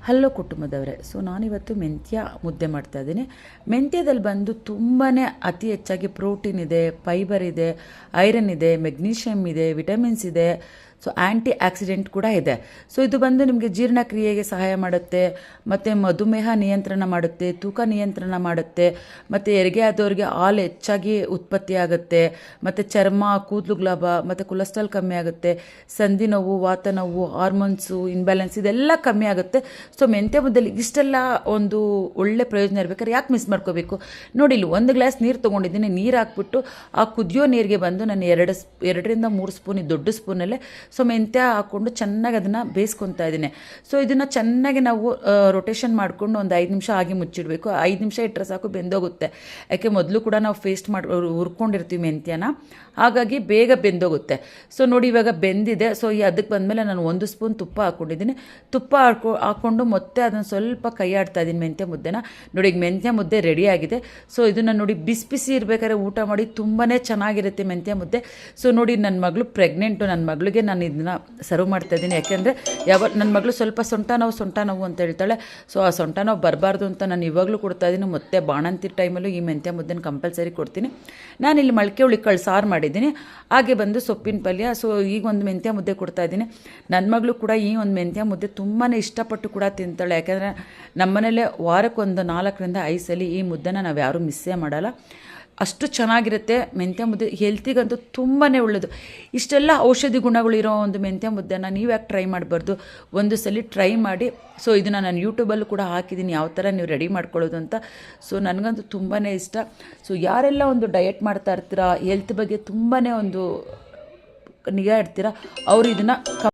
Hello ಕುಟುಂಬದವರೇ, so ನಾನಿವತ್ತು ಮೆಂತ್ಯ ಮುದ್ದೆ ಮಾಡ್ತಾಯಿದ್ದೀನಿ. ಮೆಂತ್ಯದಲ್ಲಿ ಬಂದು ತುಂಬಾ ಅತಿ ಹೆಚ್ಚಾಗಿ ಪ್ರೋಟೀನ್ ಇದೆ, ಫೈಬರ್ ಇದೆ, ಐರನ್ ಇದೆ, ಮೆಗ್ನೀಷಿಯಮ್ ಇದೆ, ವಿಟಮಿನ್ಸ್ ಇದೆ, ಸೊ ಆ್ಯಂಟಿ ಆಕ್ಸಿಡೆಂಟ್ ಕೂಡ ಇದೆ. ಸೊ ಇದು ಬಂದು ನಿಮಗೆ ಜೀರ್ಣಕ್ರಿಯೆಗೆ ಸಹಾಯ ಮಾಡುತ್ತೆ, ಮತ್ತು ಮಧುಮೇಹ ನಿಯಂತ್ರಣ ಮಾಡುತ್ತೆ, ತೂಕ ನಿಯಂತ್ರಣ ಮಾಡುತ್ತೆ, ಮತ್ತು ಹೆರಿಗೆ ಆದವ್ರಿಗೆ ಹಾಲು ಹೆಚ್ಚಾಗಿ ಉತ್ಪತ್ತಿ ಆಗುತ್ತೆ, ಮತ್ತು ಚರ್ಮ ಕೂದಲು ಲಾಭ, ಮತ್ತು ಕೊಲೆಸ್ಟ್ರಾಲ್ ಕಮ್ಮಿ ಆಗುತ್ತೆ, ಸಂಧಿ ನೋವು, ವಾತ ನೋವು, ಹಾರ್ಮೋನ್ಸು ಇನ್ಬ್ಯಾಲೆನ್ಸ್ ಇದೆಲ್ಲ ಕಮ್ಮಿ ಆಗುತ್ತೆ. ಸೊ ಮೆಂತ್ಯ ಮುದ್ದೆಲಿ ಇಷ್ಟೆಲ್ಲ ಒಂದು ಒಳ್ಳೆ ಪ್ರಯೋಜನ ಇರಬೇಕಾದ್ರೆ ಯಾಕೆ ಮಿಸ್ ಮಾಡ್ಕೋಬೇಕು? ನೋಡಿ, ಇಲ್ಲಿ 1 ಗ್ಲಾಸ್ ನೀರು ತೊಗೊಂಡಿದ್ದೀನಿ. ನೀರು ಹಾಕ್ಬಿಟ್ಟು ಆ ಕುದಿಯೋ ನೀರಿಗೆ ಬಂದು ನಾನು 2ರಿಂದ 3 ಸ್ಪೂನ್ ದೊಡ್ಡ ಸ್ಪೂನಲ್ಲೇ ಸೊ ಮೆಂತ್ಯ ಹಾಕ್ಕೊಂಡು ಚೆನ್ನಾಗಿ ಅದನ್ನು ಬೇಯಿಸ್ಕೊತಾ ಇದ್ದೀನಿ. ಸೊ ಇದನ್ನು ಚೆನ್ನಾಗಿ ನಾವು ರೊಟೇಷನ್ ಮಾಡಿಕೊಂಡು ಒಂದು 5 ನಿಮಿಷ ಆಗಿ ಮುಚ್ಚಿಡಬೇಕು. 5 ನಿಮಿಷ ಇಟ್ಟರೆ ಸಾಕು, ಬೆಂದೋಗುತ್ತೆ. ಯಾಕೆ ಮೊದಲು ಕೂಡ ನಾವು ಪೇಸ್ಟ್ ಮಾಡಿ ಹುರ್ಕೊಂಡಿರ್ತೀವಿ ಮೆಂತ್ಯನ, ಹಾಗಾಗಿ ಬೇಗ ಬೆಂದೋಗುತ್ತೆ. ಸೊ ನೋಡಿ, ಇವಾಗ ಬೆಂದಿದೆ. ಸೊ ಅದಕ್ಕೆ ಬಂದಮೇಲೆ ನಾನು 1 ಸ್ಪೂನ್ ತುಪ್ಪ ಹಾಕ್ಕೊಂಡಿದ್ದೀನಿ. ತುಪ್ಪ ಹಾಕ್ಕೊಂಡು ಮತ್ತೆ ಅದನ್ನು ಸ್ವಲ್ಪ ಕೈ ಆಡ್ತಾ ಇದ್ದೀನಿ ಮೆಂತ್ಯ ಮುದ್ದೆನ. ನೋಡಿ, ಈಗ ಮೆಂತ್ಯ ಮುದ್ದೆ ರೆಡಿಯಾಗಿದೆ. ಸೊ ಇದನ್ನು ನೋಡಿ, ಬಿಸಿ ಬಿಸಿ ಇರಬೇಕಾದ್ರೆ ಊಟ ಮಾಡಿ ತುಂಬಾ ಚೆನ್ನಾಗಿರುತ್ತೆ ಮೆಂತ್ಯ ಮುದ್ದೆ. ಸೊ ನೋಡಿ, ನನ್ನ ಮಗಳು ಪ್ರೆಗ್ನೆಂಟು. ನನ್ನ ಮಗಳಿಗೆ ನಾನು ಇದನ್ನು ಸರ್ವ್ ಮಾಡ್ತಾಯಿದ್ದೀನಿ. ಯಾಕೆಂದರೆ ನನ್ನ ಮಗಳು ಸ್ವಲ್ಪ ಸೊಂಟ ನೋವು ಅಂತ ಹೇಳ್ತಾಳೆ. ಸೊ ಆ ಸೊಂಟ ನೋವು ಬರಬಾರ್ದು ಅಂತ ನಾನು ಇವಾಗಲೂ ಕೊಡ್ತಾಯಿದ್ದೀನಿ. ಮತ್ತು ಬಾಣಂತಿ ಟೈಮಲ್ಲೂ ಈ ಮೆಂತ್ಯ ಮುದ್ದೆನ ಕಂಪಲ್ಸರಿ ಕೊಡ್ತೀನಿ. ನಾನಿಲ್ಲಿ ಮೊಳಕೆ ಹುಳಿಕಾಳು ಸಾರು ಮಾಡಿದ್ದೀನಿ, ಹಾಗೆ ಬಂದು ಸೊಪ್ಪಿನ ಪಲ್ಯ. ಸೊ ಈಗ ಒಂದು ಮೆಂತ್ಯ ಮುದ್ದೆ ಕೊಡ್ತಾಯಿದ್ದೀನಿ. ನನ್ನ ಮಗಳು ಕೂಡ ಈ ಒಂದು ಮೆಂತ್ಯ ಮುದ್ದೆ ತುಂಬಾ ಇಷ್ಟಪಟ್ಟು ಕೂಡ ತಿಂತಾಳೆ. ಯಾಕೆಂದರೆ ನಮ್ಮನೇಲೆ ವಾರಕ್ಕೊಂದು 4ರಿಂದ 5 ಸಲ ಈ ಮುದ್ದೆನ ನಾವು ಯಾರೂ ಮಿಸ್ಸೇ ಮಾಡಲ್ಲ. ಅಷ್ಟು ಚೆನ್ನಾಗಿರುತ್ತೆ ಮೆಂತ್ಯ ಮುದ್ದೆ. ಹೆಲ್ತಿಗಂತೂ ತುಂಬಾ ಒಳ್ಳೆಯದು. ಇಷ್ಟೆಲ್ಲ ಔಷಧಿ ಗುಣಗಳಿರೋ ಒಂದು ಮೆಂತ್ಯ ಮುದ್ದೆನ ನೀವು ಯಾಕೆ ಟ್ರೈ ಮಾಡಬಾರ್ದು? ಒಂದು ಸಲ ಟ್ರೈ ಮಾಡಿ. ಸೊ ಇದನ್ನು ನಾನು ಯೂಟ್ಯೂಬಲ್ಲೂ ಕೂಡ ಹಾಕಿದ್ದೀನಿ, ಯಾವ ಥರ ನೀವು ರೆಡಿ ಮಾಡ್ಕೊಳ್ಳೋದು ಅಂತ. ಸೊ ನನಗಂತೂ ತುಂಬಾ ಇಷ್ಟ. ಸೊ ಯಾರೆಲ್ಲ ಒಂದು ಡಯಟ್ ಮಾಡ್ತಾ ಇರ್ತೀರಾ, ಹೆಲ್ತ್ ಬಗ್ಗೆ ತುಂಬಾ ಒಂದು ನಿಗಾ ಇಡ್ತೀರಾ, ಅವರು ಇದನ್ನು